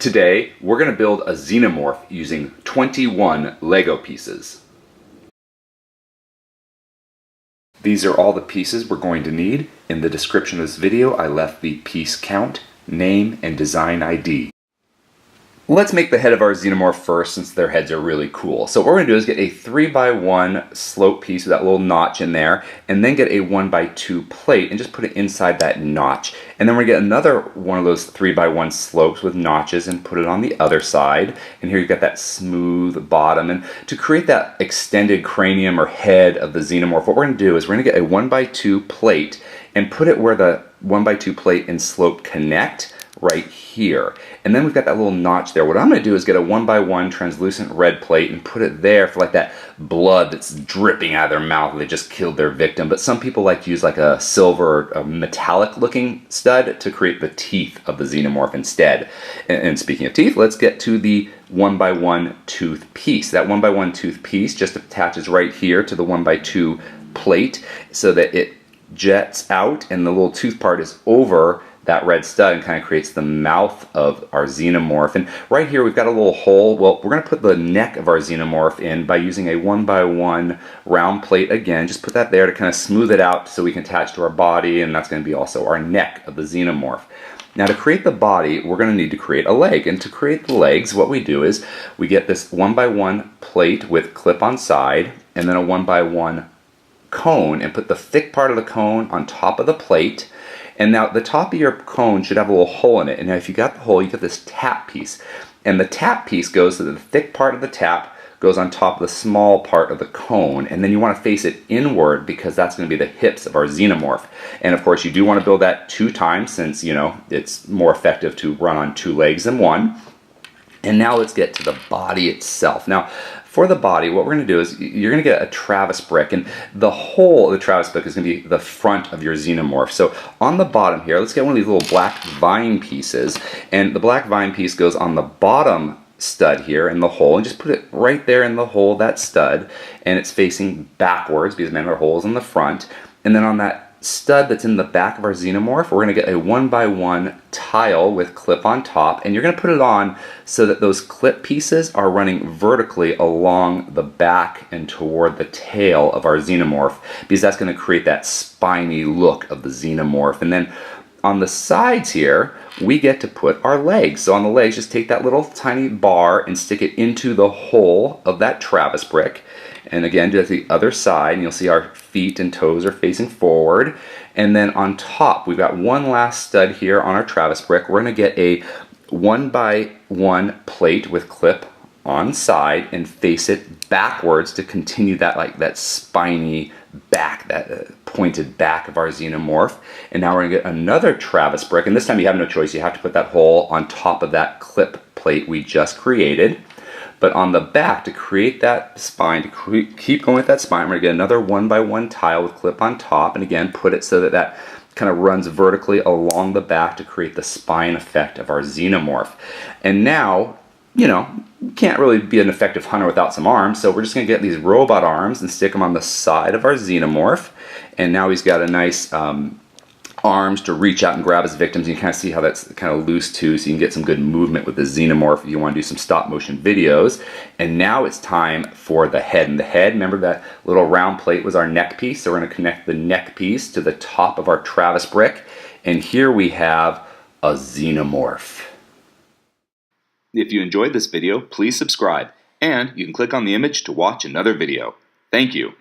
Today, we're going to build a Xenomorph using 21 LEGO pieces. These are all the pieces we're going to need. In the description of this video, I left the piece count, name, and design ID. Let's make the head of our Xenomorph first, since their heads are really cool. So what we're going to do is get a 3x1 slope piece with that little notch in there, and then get a 1x2 plate and just put it inside that notch. And then we're going to get another one of those 3x1 slopes with notches and put it on the other side. And here you've got that smooth bottom. And to create that extended cranium or head of the Xenomorph, what we're going to do is we're going to get a 1x2 plate and put it where the 1x2 plate and slope connect, right here. And then we've got that little notch there. What I'm going to do is get a 1x1 translucent red plate and put it there for like that blood that's dripping out of their mouth when they just killed their victim. But some people like to use like a silver, a metallic looking stud to create the teeth of the Xenomorph instead. And speaking of teeth, let's get to the 1x1 tooth piece. That 1x1 tooth piece just attaches right here to the 1x2 plate so that it jets out and the little tooth part is over that red stud and kind of creates the mouth of our Xenomorph. And right here we've got a little hole. Well, we're going to put the neck of our Xenomorph in by using a 1x1 round plate again. Just put that there to kind of smooth it out so we can attach to our body, and that's going to be also our neck of the Xenomorph. Now to create the body, we're going to need to create a leg. And to create the legs, what we do is we get this 1x1 plate with clip-on side and then a 1x1 cone and put the thick part of the cone on top of the plate. And now the top of your cone should have a little hole in it. And now if you got the hole, you get this tap piece. And the tap piece goes to the thick part of the tap, goes on top of the small part of the cone. And then you want to face it inward because that's going to be the hips of our Xenomorph. And of course you do want to build that 2 times since, you know, it's more effective to run on 2 legs than 1. And now let's get to the body itself. Now, for the body, what we're going to do is you're going to get a Travis brick, and the whole of the Travis brick is going to be the front of your Xenomorph. So on the bottom here, let's get one of these little black vine pieces, and the black vine piece goes on the bottom stud here in the hole, and just put it right there in the hole, that stud, and it's facing backwards because remember, our hole is in the front. And then on that stud that's in the back of our Xenomorph, we're going to get a 1x1 tile with clip on top, and you're going to put it on so that those clip pieces are running vertically along the back and toward the tail of our Xenomorph, because that's going to create that spiny look of the Xenomorph. And then on the sides here, we get to put our legs. So on the legs, just take that little tiny bar and stick it into the hole of that Travis brick. And again, do it to the other side, and you'll see our feet and toes are facing forward. And then on top, we've got one last stud here on our Travis brick. We're going to get a 1x1 plate with clip on side and face it backwards to continue that like that spiny back, that pointed back of our Xenomorph. And now we're going to get another Travis brick, and this time you have no choice. You have to put that hole on top of that clip plate we just created. But on the back, to create that spine, to keep going with that spine, we're going to get another 1x1 tile with clip on top, and again, put it so that that kind of runs vertically along the back to create the spine effect of our Xenomorph. And now, you know, you can't really be an effective hunter without some arms, so we're just going to get these robot arms and stick them on the side of our Xenomorph. And now he's got a nice arms to reach out and grab his victims. You can kind of see how that's kind of loose too, so you can get some good movement with the Xenomorph if you want to do some stop motion videos. And now it's time for the head. And the head, remember that little round plate was our neck piece, so we're going to connect the neck piece to the top of our Travis brick. And here we have a Xenomorph. If you enjoyed this video, please subscribe, and you can click on the image to watch another video. Thank you.